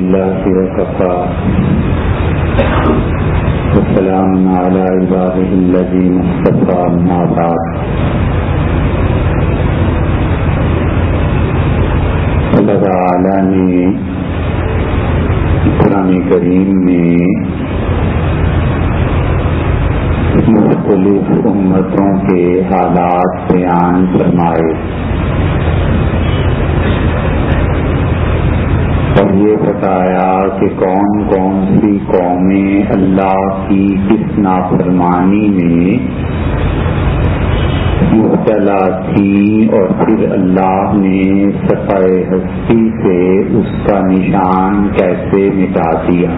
لله وكفى والسلام على عباده الذين اصطفى أما بعد اللہ تعالی نے قرآن کریم میں مختلف امتوں کے حالات بیان فرمائے اور یہ بتایا کہ کون کون سی قومیں اللہ کی کس نافرمانی میں مبتلا تھی اور پھر اللہ نے صفحہ ہستی سے اس کا نشان کیسے مٹا دیا۔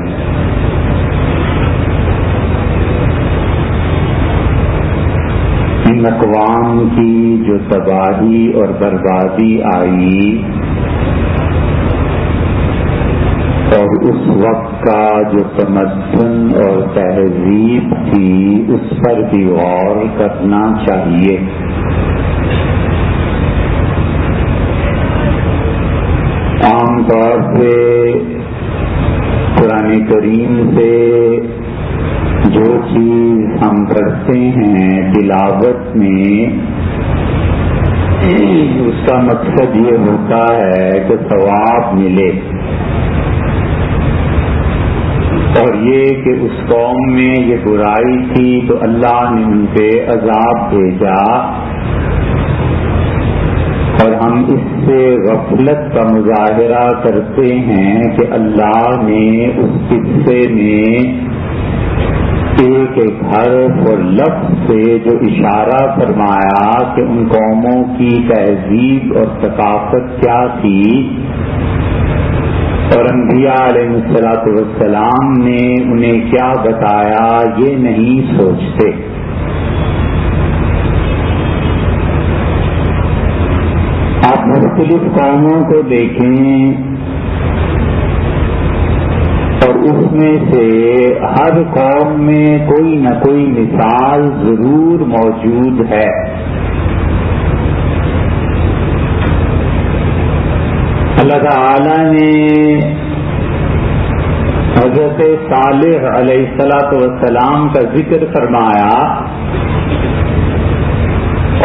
ان اقوام کی جو تباہی اور بربادی آئی اور اس وقت کا جو تمدن اور تہذیب تھی اس پر بھی غور کرنا چاہیے۔ عام طور سے قرآن کریم سے جو چیز ہم پڑھتے ہیں تلاوت میں اس کا مقصد یہ ہوتا ہے کہ ثواب ملے اور یہ کہ اس قوم میں یہ برائی تھی تو اللہ نے ان پہ عذاب بھیجا اور ہم اس سے غفلت کا مظاہرہ کرتے ہیں کہ اللہ نے اس قصے میں ایک ایک حرف اور لفظ سے جو اشارہ فرمایا کہ ان قوموں کی تہذیب اور ثقافت کیا تھی اور انبیاء علیہ السلام نے انہیں کیا بتایا یہ نہیں سوچتے۔ آپ مختلف قوموں کو دیکھیں اور اس میں سے ہر قوم میں کوئی نہ کوئی مثال ضرور موجود ہے۔ اللہ تعالی نے حضرت صالح علیہ السلام کا ذکر فرمایا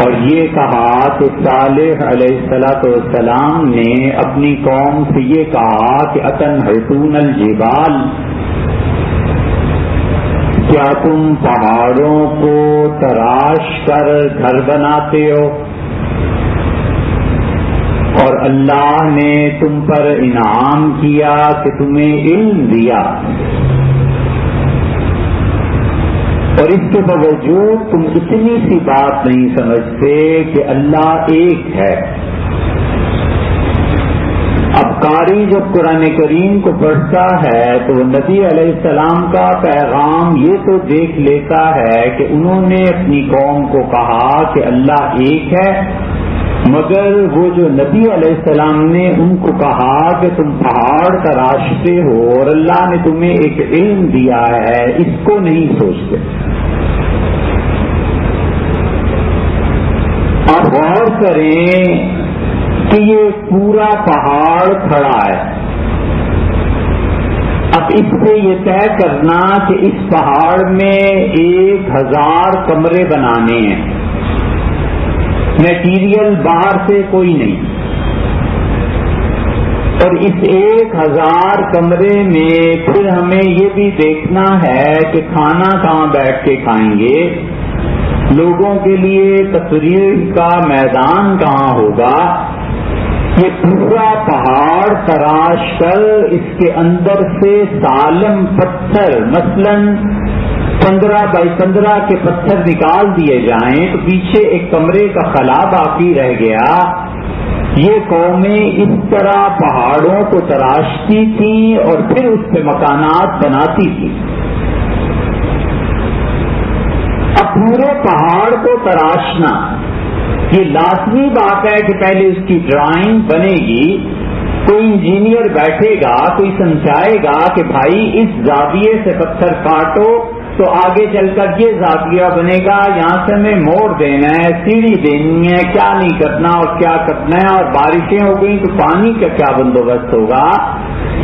اور یہ کہا کہ صالح علیہ السلام نے اپنی قوم سے یہ کہا کہ اتنحتون الجبال، کیا تم پہاڑوں کو تراش کر گھر بناتے ہو اور اللہ نے تم پر انعام کیا کہ تمہیں علم دیا اور اس کے باوجود تم اتنی سی بات نہیں سمجھتے کہ اللہ ایک ہے۔ اب قاری جب قرآن کریم کو پڑھتا ہے تو نبی علیہ السلام کا پیغام یہ تو دیکھ لیتا ہے کہ انہوں نے اپنی قوم کو کہا کہ اللہ ایک ہے، مگر وہ جو نبی علیہ السلام نے ان کو کہا کہ تم پہاڑ تراشتے ہو اور اللہ نے تمہیں ایک علم دیا ہے اس کو نہیں سوچتے۔ آپ غور کریں کہ یہ پورا پہاڑ کھڑا ہے، اب اس سے یہ طے کرنا کہ اس پہاڑ میں 1000 کمرے بنانے ہیں، میٹیریل باہر سے کوئی نہیں، اور اس 1000 کمرے میں پھر ہمیں یہ بھی دیکھنا ہے کہ کھانا کہاں بیٹھ کے کھائیں گے، لوگوں کے لیے تفریح کا میدان کہاں ہوگا۔ یہ پورا پہاڑ تراش کر اس کے اندر سے سالم پتھر مثلاً 15 بائی 15 کے پتھر نکال دیے جائیں تو پیچھے ایک کمرے کا خلا باقی رہ گیا۔ یہ قومیں اس طرح پہاڑوں کو تراشتی تھیں اور پھر اس پہ مکانات بناتی تھیں۔ اب پورے پہاڑ کو تراشنا یہ لازمی بات ہے کہ پہلے اس کی ڈرائنگ بنے گی، کوئی انجینئر بیٹھے گا، کوئی سمجھائے گا کہ بھائی اس زاویے سے پتھر کاٹو تو آگے چل کر یہ زاویہ بنے گا، یہاں سے ہمیں موڑ دینا ہے، سیڑھی دینی ہے، کیا نہیں کرنا اور کیا کرنا ہے، اور بارشیں ہو گئی تو پانی کا کیا بندوبست ہوگا۔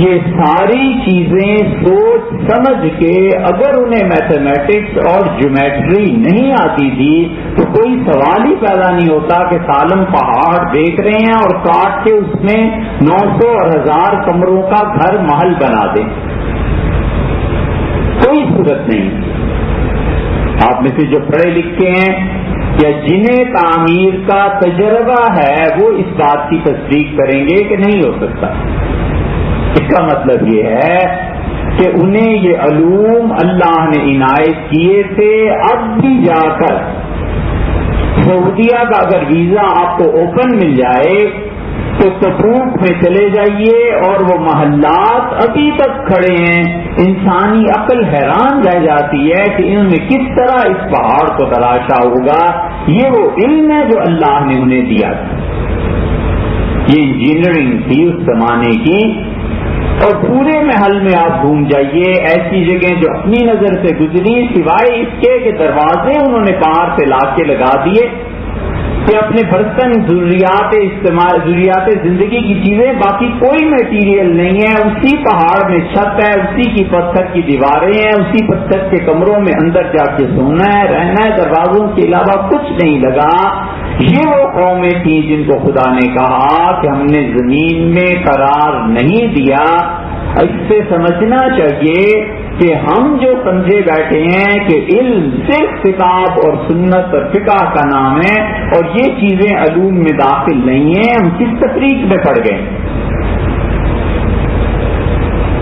یہ ساری چیزیں سوچ سمجھ کے اگر انہیں میتھمیٹکس اور جیومیٹری نہیں آتی تھی تو کوئی سوال ہی پیدا نہیں ہوتا کہ سالم پہاڑ دیکھ رہے ہیں اور کاٹ کے اس میں 900 اور 1000 کمروں کا گھر محل بنا دیں. کوئی صورت نہیں. آپ میں سے جو پڑھے لکھے ہیں یا جنہیں تعمیر کا تجربہ ہے وہ اس بات کی تصدیق کریں گے کہ نہیں ہو سکتا. اس کا مطلب یہ ہے کہ انہیں یہ علوم اللہ نے عنایت کیے تھے. اب بھی جا کر سعودیہ کا اگر ویزا آپ کو اوپن مل جائے تو تبوک میں چلے جائیے اور وہ محلات ابھی تک کھڑے ہیں. انسانی عقل حیران رہ جاتی ہے کہ انہوں نے کس طرح اس پہاڑ کو تراشا ہوگا. یہ وہ علم ہے جو اللہ نے انہیں دیا تھا. یہ انجینئرنگ تھی اس زمانے کی. اور پورے محل میں آپ گھوم جائیے ایسی جگہیں جو اپنی نظر سے گزری سوائے اس کے کہ دروازے انہوں نے باہر سے لا کے لگا دیے کہ اپنے برتن ضروریات زندگی کی چیزیں باقی کوئی میٹیریل نہیں ہے. اسی پہاڑ میں چھت ہے, اسی کی پتھر کی دیواریں ہیں, اسی پتھر کے کمروں میں اندر جا کے سونا ہے, رہنا ہے, دروازوں کے علاوہ کچھ نہیں لگا. یہ وہ قومیں تھیں جن کو خدا نے کہا کہ ہم نے زمین میں قرار نہیں دیا. اس سے سمجھنا چاہیے کہ ہم جو سمجھے بیٹھے ہیں کہ علم صرف کتاب اور سنت اور فقہ کا نام ہے اور یہ چیزیں علوم میں داخل نہیں ہیں, ہم کس تفریق میں پڑ گئے.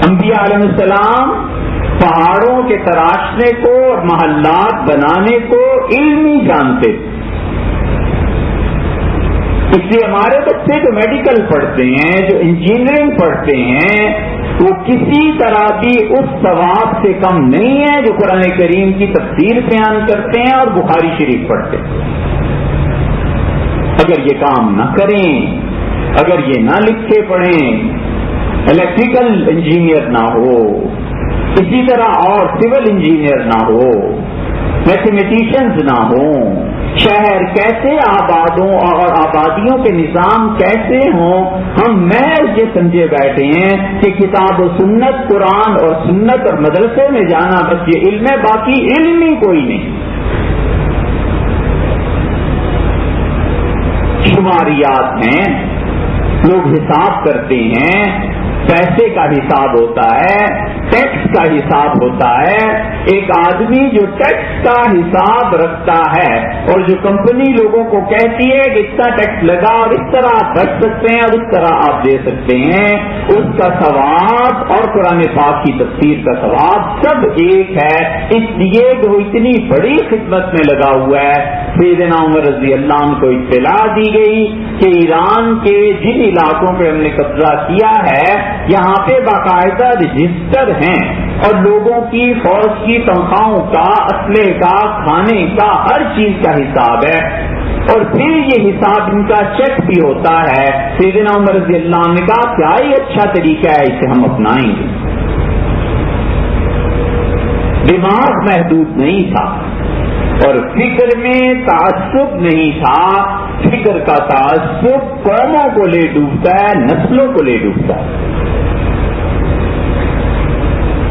انبیاء علیہ السلام پہاڑوں کے تراشنے کو اور محلات بنانے کو علمی جانتے تھے. اس لیے ہمارے بچے جو میڈیکل پڑھتے ہیں, جو انجینئرنگ پڑھتے ہیں, وہ کسی طرح بھی اس ثواب سے کم نہیں ہے جو قرآن کریم کی تفسیر بیان کرتے ہیں اور بخاری شریف پڑھتے ہیں. اگر یہ کام نہ کریں, اگر یہ نہ لکھے پڑھیں, الیکٹریکل انجینئر نہ ہو, اسی طرح اور سول انجینئر نہ ہو, میتھمیٹیشنز نہ ہوں, شہر کیسے آباد ہوں اور آبادیوں کے نظام کیسے ہوں, ہم محض یہ سمجھے بیٹھے ہیں کہ کتاب و سنت, قرآن اور سنت اور مدرسے میں جانا بس یہ علم ہے, باقی علم ہی کوئی نہیں. شماریات ہیں, لوگ حساب کرتے ہیں, پیسے کا حساب ہوتا ہے, ٹیکس کا حساب ہوتا ہے. ایک آدمی جو ٹیکس کا حساب رکھتا ہے اور جو کمپنی لوگوں کو کہتی ہے کہ اتنا ٹیکس لگا اور اس طرح آپ رکھ سکتے ہیں اور اس طرح آپ دے سکتے ہیں, اس کا ثواب اور قرآن پاک کی تفسیر کا ثواب سب ایک ہے. اس لیے کہ وہ اتنی بڑی خدمت میں لگا ہوا ہے. سیدنا عمر رضی اللہ عنہ کو اطلاع دی گئی کہ ایران کے جن علاقوں پہ ہم نے قبضہ کیا ہے یہاں پہ باقاعدہ رجسٹر ہیں اور لوگوں کی فوج کی تنخواہوں کا, اسلحے کا, کھانے کا, ہر چیز کا حساب ہے اور پھر یہ حساب ان کا چیک بھی ہوتا ہے. سیدنا عمر رضی اللہ عنہ نے کہا کیا ہی اچھا طریقہ ہے, اسے ہم اپنائیں گے. دماغ محدود نہیں تھا اور فکر میں تعصب نہیں تھا. فکر کا تعصب قوموں کو لے ڈوبتا ہے, نسلوں کو لے ڈوبتا ہے.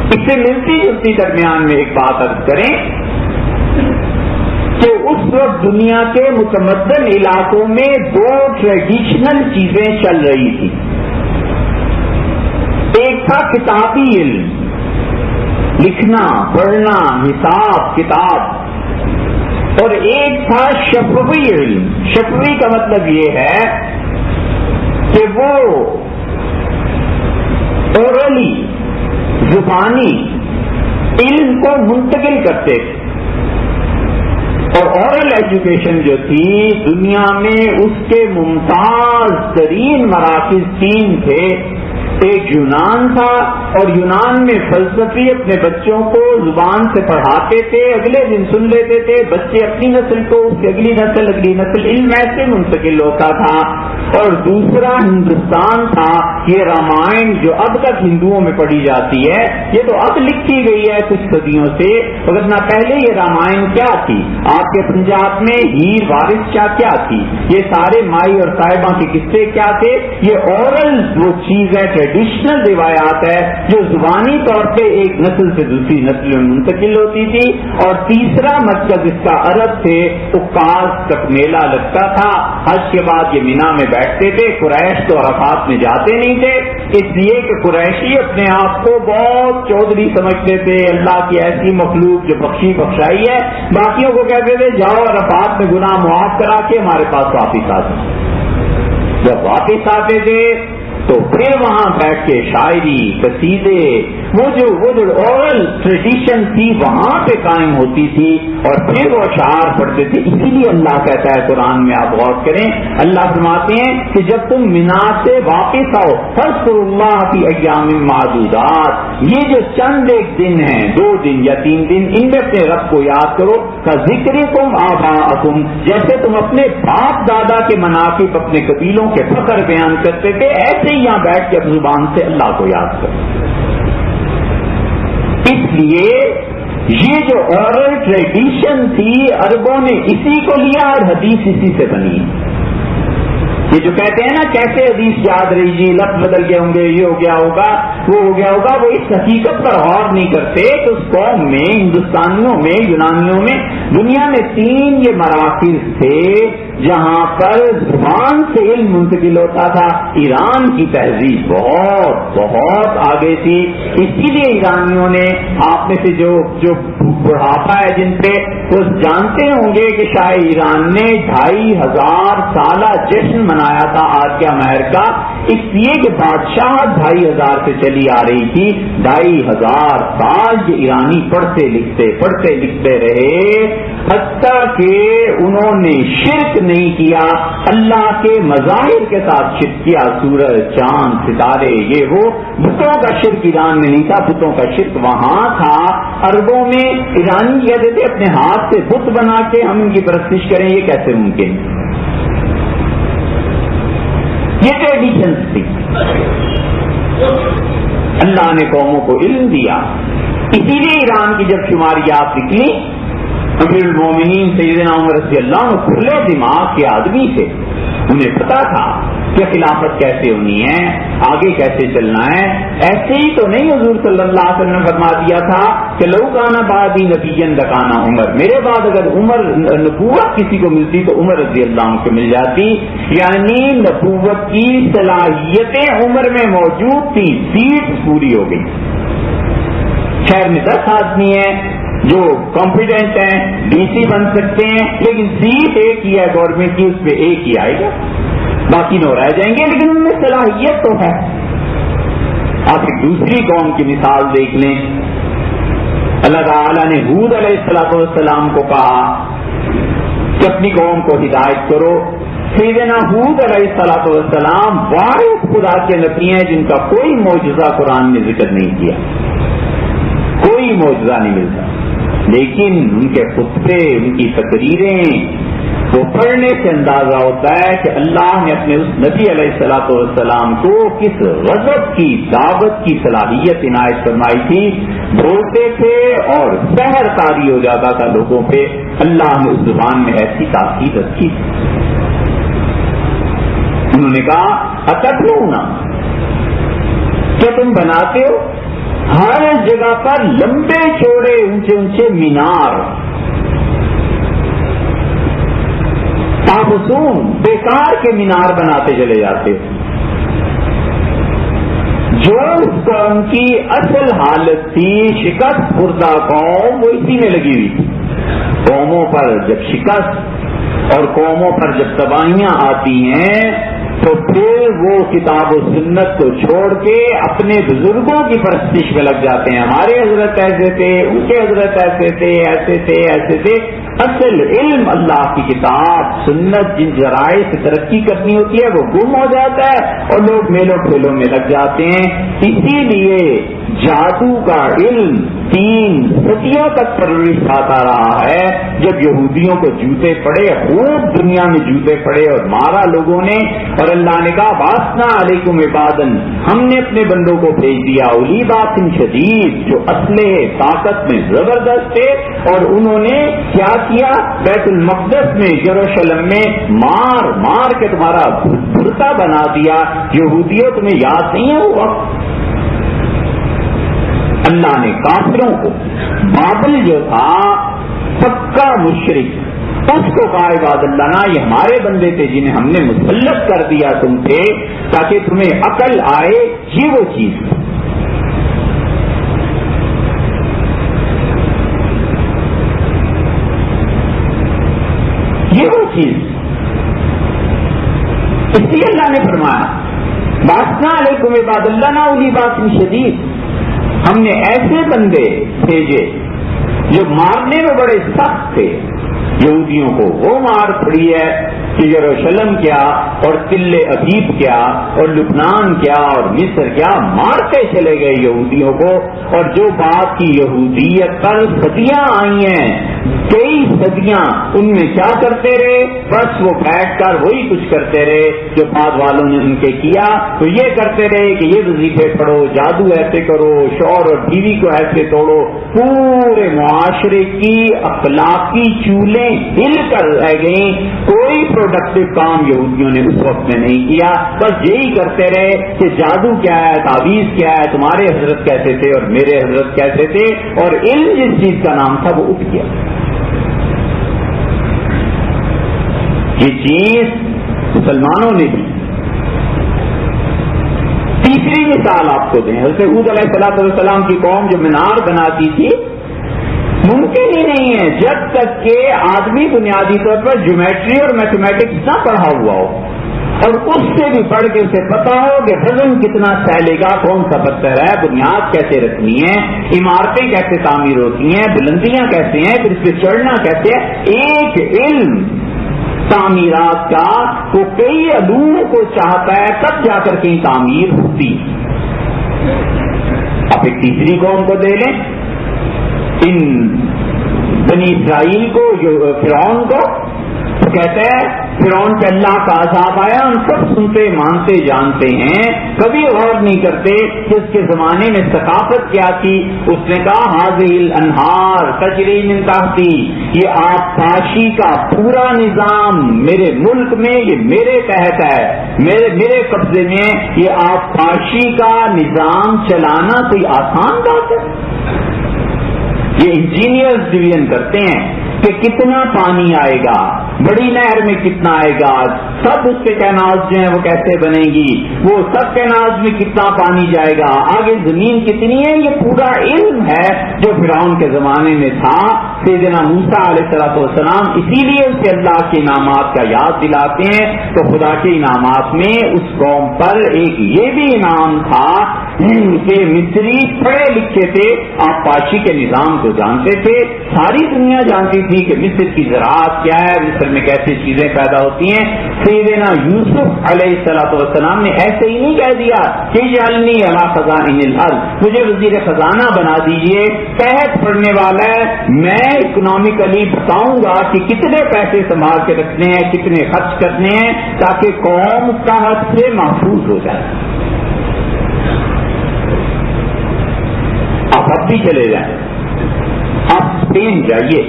اس سے ملتی جلتی درمیان میں ایک بات عرض کریں کہ اس وقت دنیا کے متمدن علاقوں میں 2 ٹریڈیشنل چیزیں چل رہی تھی. ایک تھا کتابی علم, لکھنا پڑھنا, حساب کتاب, اور ایک تھا شفوی علم. شفوی کا مطلب یہ ہے کہ وہ اورلی, زبانی علم کو منتقل کرتے تھے. اور اورل ایجوکیشن جو تھی دنیا میں اس کے ممتاز ترین مراکز 3 تھے. ایک یونان تھا اور یونان میں فلسفی اپنے بچوں کو زبان سے پڑھاتے تھے, اگلے دن سن لیتے تھے, بچے اپنی نسل کو, اس کی اگلی نسل علم ایسے منتقل ہوتا تھا. اور دوسرا ہندوستان تھا یہ رامائن جو اب تک ہندوؤں میں پڑھی جاتی ہے یہ تو اب لکھی گئی ہے کچھ صدیوں سے، ورنہ پہلے یہ رامائن کیا تھی؟ آپ کے پنجاب میں ہیر وارث کیا تھی؟ یہ سارے مائی اور صاحبہ کے قصے کیا تھے؟ یہ اورل وہ چیز ہے، ٹریڈیشنل روایات ہے جو زبانی طور پہ ایک نسل سے دوسری نسل میں منتقل ہوتی تھی۔ اور تیسرا مرکز اس کا عرب تھے، عکاظ تک میلہ لگتا تھا، حج کے بعد یہ مینا میں بیٹھتے تھے۔ قریش تو عرفات میں جاتے نہیں تھے، اس لیے کہ قریشی اپنے آپ کو بہت چودھری سمجھتے تھے، اللہ کی ایسی مخلوق جو بخشی بخشائی ہے، باقیوں کو کہتے تھے جاؤ عرفات میں گناہ معاف کرا کے ہمارے پاس واپس آ جاؤ۔ جب واپس آتے تھے تو پھر وہاں بیٹھ کے شاعری، قصیدے، وہ جو اورل ٹریڈیشن تھی وہاں پہ قائم ہوتی تھی، اور پھر وہ اشعار پڑھتے تھے۔ اسی لیے اللہ کہتا ہے قرآن میں، آپ غور کریں، اللہ فرماتے ہیں کہ جب تم مینا سے واپس آؤ فاذکروا اللہ فی ایام معدودات، یہ جو چند ایک دن ہیں، 2 دن یا 3 دن، ان میں اپنے رب کو یاد کرو، کذکرکم آباءکم، جیسے تم اپنے باپ دادا کے مناقب، اپنے قبیلوں کے فخر بیان کرتے تھے، ایسے ہی یہاں بیٹھ کے اپنی زبان سے اللہ کو یاد کرو۔ اس لیے یہ جو اورل ٹریڈیشن تھی عربوں نے اسی کو لیا اور حدیث اسی سے بنی۔ یہ جو کہتے ہیں نا کیسے حدیث یاد رہی جی، لفظ بدل گئے ہوں گے، یہ ہو گیا ہوگا، وہ ہو گیا ہوگا، وہ اس حقیقت پر غور نہیں کرتے کہ اس قوم میں، ہندوستانیوں میں، یونانیوں میں، دنیا میں 3 یہ مراکز تھے جہاں پر زبان سے علم منتقل ہوتا تھا۔ ایران کی تہذیب بہت بہت آگے تھی، اسی لیے ایرانیوں نے، آپ میں سے جو بڑھاپا ہے جن پہ، وہ جانتے ہوں گے کہ شاہ ایران نے 2500 سالہ جشن منایا تھا آسیہ مہر کا، اس لیے کہ بادشاہ 2500 سے چلی آ رہی تھی، 2500 سال یہ ایرانی پڑھتے لکھتے رہے، حتیٰ کہ انہوں نے شرک نہیں کیا، اللہ کے مظاہر کے ساتھ شرک کیا، سورج، چاند، ستارے، یہ وہ، بتوں کا شرک ایران میں نہیں تھا، بتوں کا شرک وہاں تھا۔ عربوں میں ایرانی کہتے تھے اپنے ہاتھ سے بت بنا کے ہم ان کی پرستش کریں، یہ کیسے ممکن؟ یہ ٹریڈیشنز تھی۔ اللہ نے قوموں کو علم دیا، اسی لیے ایران کی جب شماریات نکلی، امیر المومنین سیدنا عمر رضی اللہ عنہ کھلے دماغ کے آدمی تھے، انہیں پتا تھا کہ خلافت کیسے ہونی ہے، آگے کیسے چلنا ہے۔ ایسے ہی تو نہیں حضور صلی اللہ علیہ وسلم نے فرما دیا تھا کہ لو کانا بعدی نبیا لکانا عمر، میرے بعد اگر عمر نبوت کسی کو ملتی تو عمر رضی اللہ عنہ کو مل جاتی، یعنی نبوت کی صلاحیتیں عمر میں موجود تھی، سیٹ پوری ہو گئی۔ شہر میں 10 آدمی ہیں جو کمپیٹنٹ ہیں، ڈی سی بن سکتے ہیں، لیکن سیٹ ایک ہی ہے گورنمنٹ کی، اس پہ ایک ہی آئے گا، باقی 9 رہ جائیں گے، لیکن ان میں صلاحیت تو ہے۔ آپ ایک دوسری قوم کی مثال دیکھ لیں، اللہ تعالیٰ نے ہود علیہ السلام کو کہا کہ اپنی قوم کو ہدایت کرو۔ سیدنا ہود علیہ السلام واحد خدا کے نبی ہیں جن کا کوئی معجزہ قرآن نے ذکر نہیں کیا، کوئی معجزہ نہیں ملتا، لیکن ان کے خطبے، ان کی تقریریں، وہ پڑھنے سے اندازہ ہوتا ہے کہ اللہ نے اپنے اس نبی علیہ السلام کو کس غضب کی دعوت کی صلاحیت عنایت فرمائی تھی۔ بولتے تھے اور سحر طاری ہو جاتا تھا لوگوں پہ، اللہ نے اس زبان میں ایسی تاثیر رکھی تھی۔ انہوں نے کہا اتدعون، کیا تم بناتے ہو ہر جگہ پر لمبے چوڑے اونچے اونچے مینار، تابسون، بیکار کے مینار بناتے چلے جاتے ہو۔ جو اس قوم کی اصل حالت تھی، شکست خوردہ قوم، وہ اسی میں لگی ہوئی تھی۔ قوموں پر جب شکست اور قوموں پر جب تباہیاں آتی ہیں تو پھر وہ کتاب و سنت کو چھوڑ کے اپنے بزرگوں کی پرستش میں لگ جاتے ہیں، ہمارے حضرت ایسے تھے، ان کے حضرت ایسے تھے، ایسے تھے، ایسے تھے۔ اصل علم اللہ کی کتاب سنت جن ذرائع سے ترقی کرنی ہوتی ہے وہ گم ہو جاتا ہے اور لوگ میلوں ٹھیلوں میں لگ جاتے ہیں۔ اسی لیے جادو کا علم 3 صدیوں تک ٹیررسٹ آتا رہا ہے. جب یہودیوں کو جوتے پڑے، خوب دنیا میں جوتے پڑے اور مارا لوگوں نے، اور اللہ نے کہا باسنا علیکم عبادن، ہم نے اپنے بندوں کو بھیج دیا اولی بات شدید، جو اسلحے طاقت میں زبردست تھے، اور انہوں نے کیا کیا؟ بیت المقدس میں یروشلم میں مار مار کے تمہارا بھرتا بنا دیا. یہودیوں تمہیں یاد نہیں ہے وہ وقت؟ اللہ نے کافروں کو، بابل جو تھا پکا مشرک، اس کو کہا عباد اللہ نا یہ ہمارے بندے تھے جنہیں ہم نے مسلط کر دیا تم پہ تاکہ تمہیں عقل آئے. یہ وہ چیز اس لیے اللہ نے فرمایا باسنا علیکم عباد اللہ نا اولی بات شدید. ہم نے ایسے بندے بھیجے جو مارنے میں بڑے سخت تھے. یہودیوں کو وہ مار پڑی ہے کہ یروشلم کیا اور تل ابیب کیا اور لبنان کیا اور مصر کیا مارتے چلے گئے یہودیوں کو. اور جو بات کی یہودیت پر صدیاں آئی ہیں، کئی صدیاں، ان میں کیا کرتے رہے؟ بس وہ بیٹھ کر وہی کچھ کرتے رہے جو بعد والوں نے ان کے کیا. تو یہ کرتے رہے کہ یہ وظیفے پڑھو، جادو ایسے کرو، شوہر اور بیوی کو ایسے توڑو. پورے معاشرے کی اخلاقی چولیں ہل کر رہ گئیں. کوئی پروڈکٹیو کام یہودیوں نے اس وقت میں نہیں کیا. بس یہی کرتے رہے کہ جادو کیا ہے، تعویذ کیا ہے، تمہارے حضرت کیسے تھے اور میرے حضرت کیسے تھے. اور علم جس چیز کا نام تھا وہ اٹھ گیا. یہ چیز مسلمانوں نے دی. تیسری مثال آپ کو دیں، حضرت ہود علیہ السلام کی قوم جو مینار بناتی تھی، ممکن ہی نہیں ہے جب تک کہ آدمی بنیادی طور پر جیومیٹری اور میتھمیٹکس نہ پڑھا ہوا ہو اور اس سے بھی پڑھ کے اسے پتا ہو کہ وزن کتنا سہلے گا، کون سا پتھر ہے، بنیاد کیسے رکھنی ہے، عمارتیں کیسے تعمیر ہوتی ہیں، بلندیاں کیسے ہیں، پھر اس پہ چڑھنا کیسے ہے. ایک علم تعمیرات کا وہ کئی علوم کو چاہتا ہے، تب جا کر کہیں تعمیر ہوتی. اب ایک تیسری قوم کو دے لیں، ان بنی اسرائیل کو، جو فرعون کو، تو کہتا ہے فرعون پہ اللہ کا عذاب آیا، ہم سب سنتے مانتے جانتے ہیں، کبھی غور نہیں کرتے کہ اس کے زمانے میں ثقافت کیا تھی. اس نے کہا ہاذِهِ الانہار تجری من تحتی، یہ آبپاشی کا پورا نظام میرے ملک میں، یہ میرے تحت ہے، میرے قبضے میں. یہ آبپاشی کا نظام چلانا کوئی آسان بات ہے؟ یہ انجینئرز ڈویژن کرتے ہیں کہ کتنا پانی آئے گا، بڑی نہر میں کتنا آئے گا، سب اس کے کینالز جو ہیں وہ کیسے بنے گی، وہ سب کینالز میں کتنا پانی جائے گا، آگے زمین کتنی ہے. یہ پورا علم ہے جو فرعون کے زمانے میں تھا. سیدنا موسیٰ علیہ السلام اسی لیے اسے اللہ کے انعامات کا یاد دلاتے ہیں. تو خدا کے انعامات میں اس قوم پر ایک یہ بھی انعام تھا کہ مصری پڑھے لکھے تھے، آبپاشی کے نظام کو جانتے تھے. ساری دنیا جانتی تھی کہ مصر کی زراعت کیا ہے، مصر میں کیسے چیزیں پیدا ہوتی ہیں. سیدنا یوسف علیہ السلام نے ایسے ہی نہیں کہہ دیا کہ جعلنی علی خزائن الارض، مجھے وزیر خزانہ بنا دیجئے. تحت پڑھنے والا ہے، میں اکنامکلی بتاؤں گا کہ کتنے پیسے سنبھال کے رکھنے ہیں، کتنے خرچ کرنے ہیں، تاکہ قوم قحط سے محفوظ ہو جائے. اب بھی چلے جائیں، اب اسپین جائیے.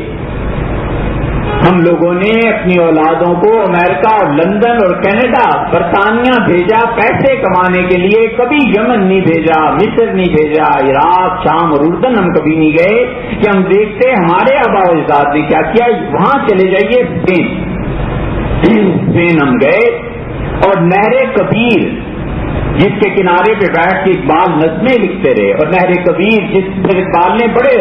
ہم لوگوں نے اپنی اولادوں کو امریکہ اور لندن اور کینیڈا، برطانیہ بھیجا پیسے کمانے کے لیے. کبھی یمن نہیں بھیجا، مصر نہیں بھیجا، عراق، شام اور اردن ہم کبھی نہیں گئے کہ ہم دیکھتے ہمارے آباء و اجداد نے کیا کیا. وہاں چلے جائیے اسپین ہم گئے اور نہر کبیر جس کے کنارے پہ بیٹھ کے اقبال نظمیں لکھتے رہے، اور نہر کبیر جس پر اقبال نے بڑے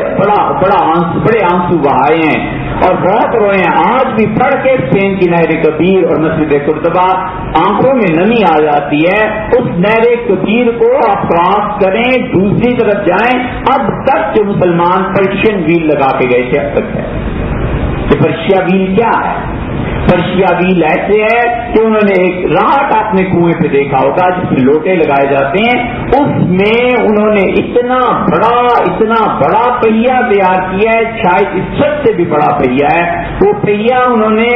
آنسو بہائے ہیں اور بہت روئے ہیں. آج بھی پڑھ کے اسپین کی نہر کبیر اور مسجد قرطبہ آنکھوں میں نمی آ جاتی ہے. اس نہر کبیر کو آپ کراس کریں، دوسری طرف جائیں، اب تک جو مسلمان پرشین ویل لگا کے گئے تھے اب تک ہے. یہ پرشیا ویل کیا ہے؟ فرشیا ویل ایسے ہے کہ انہوں نے ایک راٹ اپنے کنویں پہ دیکھا ہوگا جس میں لوٹے لگائے جاتے ہیں، اس میں انہوں نے اتنا بڑا پہیا تیار کیا ہے، شاید اس سب سے بھی بڑا پہیا ہے، وہ پہیا انہوں نے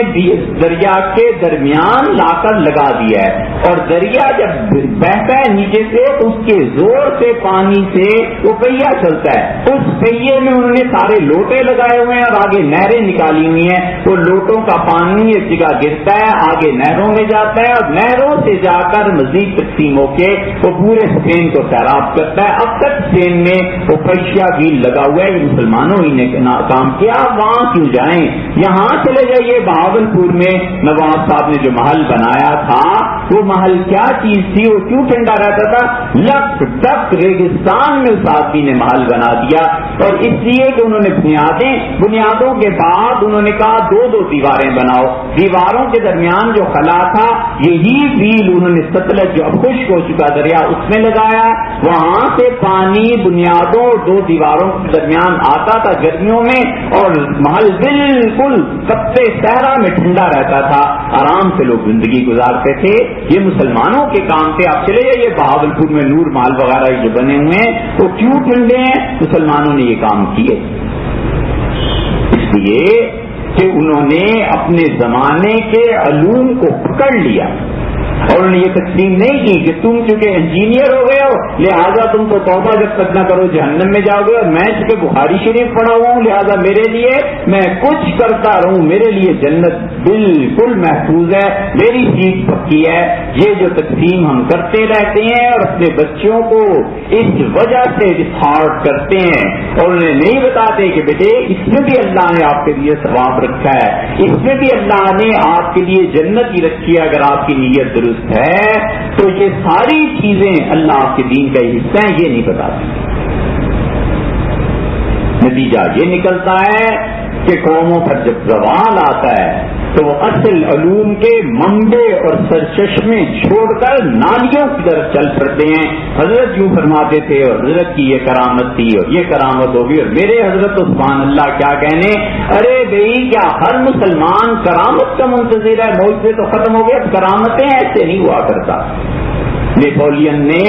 دریا کے درمیان لا کر لگا دیا ہے، اور دریا جب بہتا ہے نیچے سے تو اس کے زور سے پانی سے وہ پہیا چلتا ہے، اس پہیے میں انہوں نے سارے لوٹے لگائے ہوئے ہیں اور آگے نہریں نکالی ہوئی ہیں، وہ لوٹوں کا پانی ایک جگہ گرتا ہے، آگے نہروں میں جاتا ہے اور نہروں سے جا کر مزید تقسیم ہو کے وہ پورے اسپین کو سیراب کرتا ہے۔ اب تک اسپین میں وہ فرشیا ویل لگا ہوا ہے، مسلمانوں ہی نے کام کیا، وہاں کیوں جائیں، یہاں چلے جائیے۔ بہاول پور میں نواب صاحب نے جو محل بنایا تھا وہ محل کیا چیز تھی، وہ کیوں ٹھنڈا رہتا تھا؟ لک ڈک ریگستان میں اس آدمی نے محل بنا دیا، اور اس لیے کہ انہوں نے بنیادوں کے بعد انہوں نے کہا دو دیواریں بناؤ، دیواروں کے درمیان جو خلا تھا یہی ویل انہوں نے ستلج جو اب خشک ہو چکا دریا اس میں لگایا، وہاں سے پانی بنیادوں اور دو دیواروں کے درمیان آتا تھا گرمیوں میں، اور محل بالکل کپتے صحرا میں ٹھنڈا رہتا تھا، آرام سے لوگ زندگی گزارتے تھے۔ یہ مسلمانوں کے کام تھے۔ آپ چلے جائیے بہاول پور میں نور محل وغیرہ جو بنے ہوئے ہیں وہ کیوں ٹھنڈے ہیں؟ مسلمانوں نے یہ کام کیے، اس لیے کہ انہوں نے اپنے زمانے کے علوم کو پکڑ لیا، اور انہوں نے یہ تقسیم نہیں کی کہ تم چونکہ انجینئر ہو گئے ہو لہذا تم کو توبہ جب تک نہ کرو جہنم میں جاؤ گے، اور میں چونکہ بخاری شریف پڑھا ہوا ہوں لہذا میرے لیے میں کچھ کرتا رہوں، میرے لیے جنت بالکل محفوظ ہے، میری سیٹ پکی ہے۔ یہ جو تقسیم ہم کرتے رہتے ہیں اور اپنے بچوں کو اس وجہ سے ڈسہارٹ کرتے ہیں، اور انہیں نہیں بتاتے کہ بیٹے اس میں بھی اللہ نے آپ کے لیے ثواب رکھا ہے، اس میں بھی اللہ نے آپ کے لیے جنت ہی رکھی ہے اگر آپ کی نیت درست ہے، تو یہ ساری چیزیں اللہ کے دین کا حصہ ہیں، یہ نہیں بتاتے۔ نتیجہ یہ نکلتا ہے کہ قوموں پر جب زوال آتا ہے تو وہ اصل علوم کے منبع اور سرچشمے چھوڑ کر نالیوں کی طرف چل پڑتے ہیں۔ حضرت یوں فرماتے تھے اور حضرت کی یہ کرامت تھی اور یہ کرامت ہوگی، اور میرے حضرت تو سبحان اللہ کیا کہنے، ارے بھائی کیا ہر مسلمان کرامت کا منتظر ہے؟ معجزے تو ختم ہو گئے، اب کرامتیں ایسے نہیں ہوا کرتا۔ نیپولین نے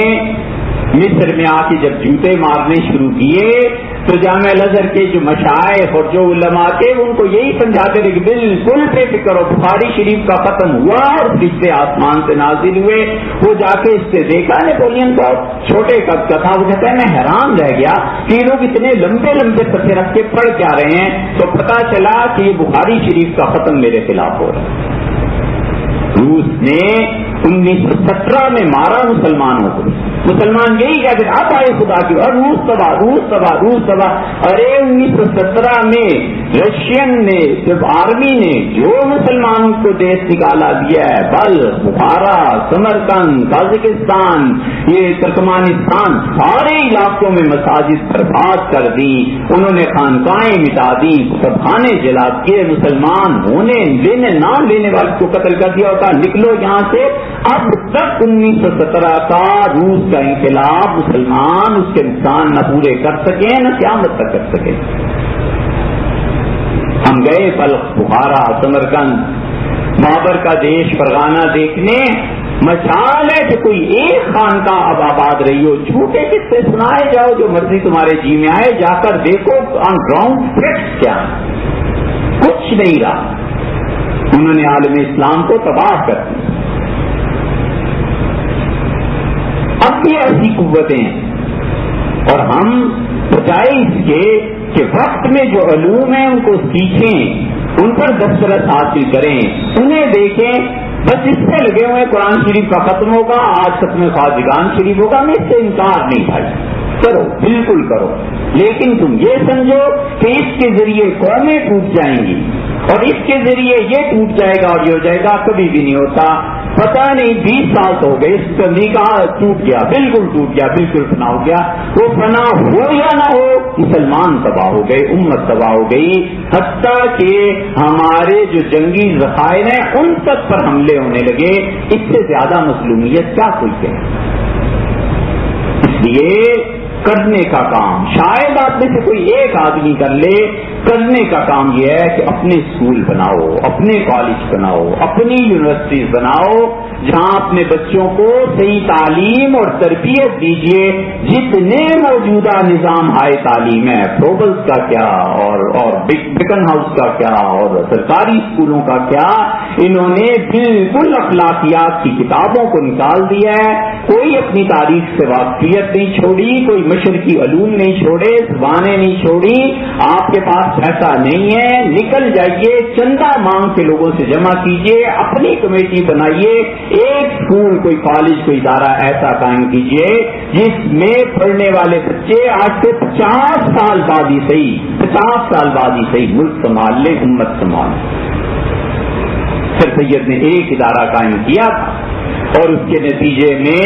مصر میں آ کے جب جوتے مارنے شروع کیے تو جامعہ الازہر کے جو مشائخ اور جو علماء تھے ان کو یہی سمجھاتے تھے کہ بالکل بے فکر ہو، بخاری شریف کا ختم ہوا اور فرشتے آسمان سے نازل ہوئے۔ وہ جا کے اس سے دیکھا نیپولین کو، چھوٹے قد کا تھا، وہ کہتا ہے میں حیران رہ گیا کہ یہ لوگ اتنے لمبے لمبے صفحے رکھ کے پڑھ کیا رہے ہیں، تو پتا چلا کہ یہ بخاری شریف کا ختم میرے خلاف ہو رہا ہے۔ روس نے 1917 میں مارا مسلمانوں کو، مسلمان یہی کہتے اب آئے خدا کی، اور روس تباہ۔ ارے 1917 میں رشین نے جب آرمی نے جو مسلمانوں کو دیش نکالا دیا ہے، بلخ، بخارا، سمرقند، تاجکستان، یہ ترکمانستان، سارے علاقوں میں مساجد برباد کر دی، انہوں نے خانقاہیں مٹا دی، خانے جلا دیے، مسلمان ہونے لینے نہ لینے والے کو قتل کر دیا ہوتا، نکلو یہاں سے۔ اب تک 1917 کا روس کا انقلاب مسلمان اس کے نقصان نہ پورے کر سکے نہ قیامت تک کر سکے۔ ہم گئے بلخ، بخارا، سمرقند، بابر کا دیش فرغانہ دیکھنے، مجال ہے کہ کوئی ایک خانقاہ اب آباد رہی ہو، جھوٹے قصے سنائے جاؤ جو مرضی تمہارے جی میں آئے، جا کر دیکھو آن گراؤنڈ فیکٹس کیا، کچھ نہیں رہا۔ انہوں نے عالم اسلام کو تباہ کر دیا۔ اب بھی ایسی قوتیں ہیں، اور ہم بجائے اس کے کہ وقت میں جو علوم ہیں ان کو سیکھیں، ان پر دسترس حاصل کریں، انہیں دیکھیں، بس اس سے لگے ہوئے قرآن شریف کا ختم ہوگا، آج ختم خواجگان شریف ہوگا، میں اس سے انکار نہیں بھائی، کرو بالکل کرو، لیکن تم یہ سمجھو کہ اس کے ذریعے قومیں ٹوٹ جائیں گی اور اس کے ذریعے یہ ٹوٹ جائے گا اور یہ ہو جائے گا، کبھی بھی نہیں ہوتا۔ پتہ نہیں 20 سال ہو گئے اس کا نکاح ٹوٹ گیا، بالکل ٹوٹ گیا، بالکل فنا ہو گیا، وہ فنا ہو یا نہ ہو مسلمان تباہ ہو گئے، امت تباہ ہو گئی، حتیٰ کہ ہمارے جو جنگی ذخائر ہیں ان تک پر حملے ہونے لگے۔ اس سے زیادہ مظلومیت کیا کوئی ہے؟ اس لیے کرنے کا کام شاید آپ میں سے کوئی ایک آدمی کر لے کرنے کا کام یہ ہے کہ اپنے اسکول بناؤ، اپنے کالج بناؤ، اپنی یونیورسٹیز بناؤ، جہاں اپنے بچوں کو صحیح تعلیم اور تربیت دیجیے۔ جتنے موجودہ نظام ہائے تعلیم ہے، پروبلز کا کیا اور بیکن ہاؤس کا کیا اور سرکاری اسکولوں کا کیا، انہوں نے بالکل اخلاقیات کی کتابوں کو نکال دیا ہے۔ کوئی اپنی تاریخ سے واقفیت نہیں چھوڑی، کوئی مشرقی علوم نہیں چھوڑے، زبانیں نہیں چھوڑی۔ آپ کے پاس ایسا نہیں ہے، نکل جائیے، چندہ مانگ کے لوگوں سے جمع کیجیے، اپنی کمیٹی بنائیے، ایک اسکول، کوئی کالج، کوئی ادارہ ایسا قائم کیجیے جس میں پڑھنے والے بچے آج سے 50 سال بعد ہی صحیح، 50 سال بعد ہی صحیح ملک سنبھال لیں، امت سنبھال لیں۔ سر سید نے ایک ادارہ قائم کیا اور اس کے نتیجے میں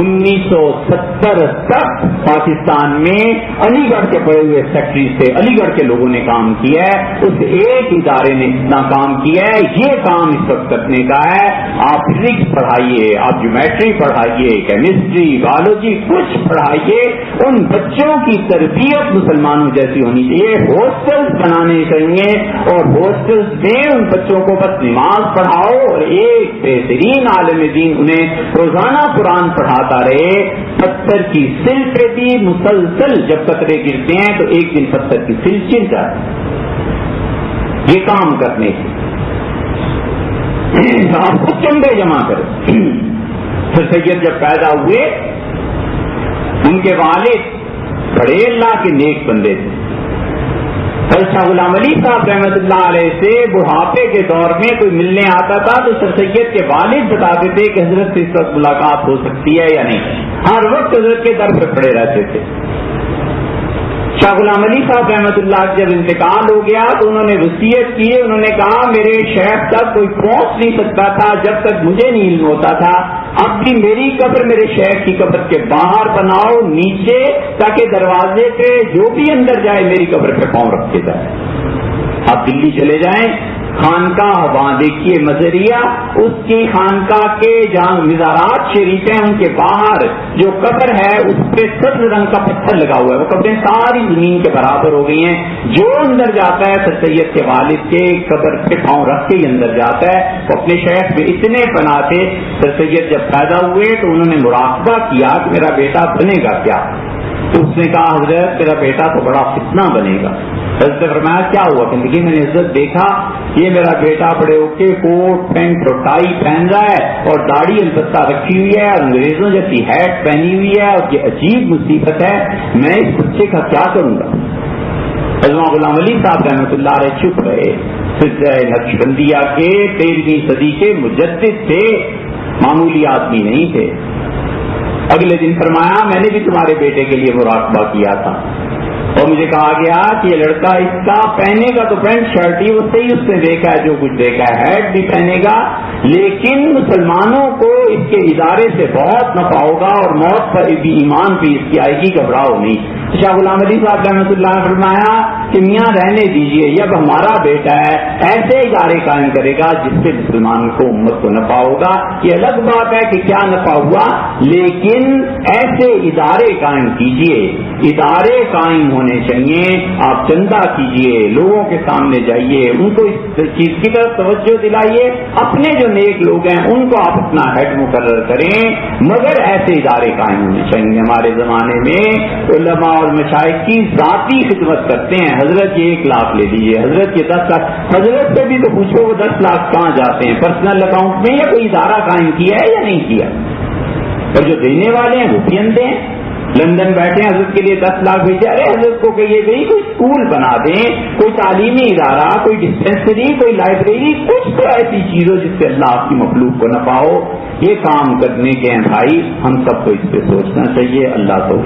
1970 تک پاکستان میں علی گڑھ کے پڑے ہوئے سیکٹری سے علی گڑھ کے لوگوں نے کام کیا ہے، اس ایک ادارے نے اتنا کام کیا ہے۔ یہ کام اس وقت کرنے کا ہے، آپ فزکس پڑھائیے، آپ جیومیٹری پڑھائیے، کیمسٹری، بایولوجی، کچھ پڑھائیے، ان بچوں کی تربیت مسلمانوں جیسی ہونی چاہیے۔ ہاسٹلس بنانے چاہیے اور ہاسٹلس میں ان بچوں کو بس نماز پڑھاؤ اور ایک بہترین عالم دین انہیں روزانہ قرآن پڑھاتا رہے۔ پتھر کی سل پہ بھی مسلسل جب قطرے گرتے ہیں تو ایک دن پتھر کی سل چل جاتی ہے۔ یہ کام کرنے سے آپ کو چندے جمع کریں۔ سر سید جب پیدا ہوئے ان کے والد بڑے اللہ کے نیک بندے تھے۔ شاہ غلام علی صاحب رحمۃ اللہ علیہ سے بڑھاپے کے دور میں کوئی ملنے آتا تھا تو سر سید کے والد بتاتے تھے کہ حضرت سے اس وقت ملاقات ہو سکتی ہے یا نہیں، ہر وقت حضرت کے در پہ کھڑے رہتے تھے۔ شاہ غلام علی صاحب رحمۃ اللہ جب انتقال ہو گیا تو انہوں نے وصیت کی، انہوں نے کہا میرے شیخ تک کوئی پہنچ نہیں سکتا تھا جب تک مجھے نہیں علم ہوتا تھا، اب بھی میری قبر میرے شیخ کی قبر کے باہر بناؤ نیچے، تاکہ دروازے پہ جو بھی اندر جائے میری قبر پہ پاؤں رکھے جائے۔ آپ دلی چلے جائیں، خانقاہ وہاں دیکھیے مزریہ، اس کی خانقاہ کے جہاں مزارات شریف ہیں ان کے باہر جو قبر ہے اس پہ سبز رنگ کا پتھر لگا ہوا ہے، وہ قبریں ساری زمین کے برابر ہو گئی ہیں۔ جو اندر جاتا ہے سر سید کے والد کے قبر پہ پاؤں رکھ کے ہی اندر جاتا ہے۔ وہ اپنے شیخ میں اتنے پناہ تھے، سر سید جب پیدا ہوئے تو انہوں نے مراقبہ کیا کہ میرا بیٹا بنے گا کیا، تو اس نے کہا حضرت میرا بیٹا تو بڑا فتنہ بنے گا۔ حضرت نے فرمایا کیا ہوا؟ کہ میں نے حضرت دیکھا یہ میرا بیٹا بڑے ہو کے کوٹ پینٹ اور ٹائی پہن رہا ہے اور داڑھی البتہ رکھی ہوئی ہے اور انگریزوں جیسی ہیٹ پہنی ہوئی ہے اور یہ عجیب مصیبت ہے، میں اس بچے کا کیا کروں گا؟ حضرت غلام علی صاحب رحمۃ اللہ علیہ چپ رہے۔ نقشبندیہ کے 13ویں صدی کے مجدد تھے، معمولی آدمی نہیں تھے۔ اگلے دن فرمایا میں نے بھی تمہارے بیٹے کے لیے مراقبہ کیا تھا اور مجھے کہا گیا کہ یہ لڑکا اس کا پہنے گا تو پینٹ شرٹ ہی اس سے ہی اس نے دیکھا ہے جو کچھ دیکھا ہے، ہیٹ بھی پہنے گا، لیکن مسلمانوں کو اس کے ادارے سے بہت نفع ہوگا اور موت پر بھی ایمان بھی اس کی آئے گی، گھبراؤ نہیں۔ شاہ غلام علی صاحب رحمۃ اللہ نے فرمایا کہ میاں رہنے دیجئے، یہ اب ہمارا بیٹا ہے، ایسے ادارے قائم کرے گا جس سے مسلمان کو امت کو نفع ہوگا۔ یہ الگ بات ہے کہ کیا نفع ہوا، لیکن ایسے ادارے قائم کیجئے، ادارے قائم ہونے چاہیے۔ آپ چندہ کیجئے، لوگوں کے سامنے جائیے، ان کو اس چیز کی طرف توجہ دلائیے، اپنے جو نیک لوگ ہیں ان کو آپ اپنا ہیڈ مقرر کریں، مگر ایسے ادارے قائم ہونے چاہیے۔ ہمارے زمانے میں علماء اور مشائخ کی ذاتی خدمت کرتے ہیں، حضرت یہ 1 لاکھ لے لیجیے، حضرت یہ 10 لاکھ، حضرت سے بھی تو پوچھو وہ 10 لاکھ کہاں جاتے ہیں، پرسنل اکاؤنٹ میں یا کوئی ادارہ قائم کیا ہے یا نہیں کیا، اور جو دینے والے ہیں وہ بھی اندھے ہیں۔ لندن بیٹھے ہیں، حضرت کے لیے 10 لاکھ بھیجے، ارے حضرت کو کہیے بھائی کوئی اسکول بنا دیں، کوئی تعلیمی ادارہ، کوئی ڈسپینسری، کوئی لائبریری، کچھ تو ایسی چیز ہو جس سے اللہ آپ کی مخلوق کو نفع ہو۔ یہ کام کرنے کے ہیں بھائی، ہم سب کو اس پہ سوچنا چاہیے۔ اللہ تو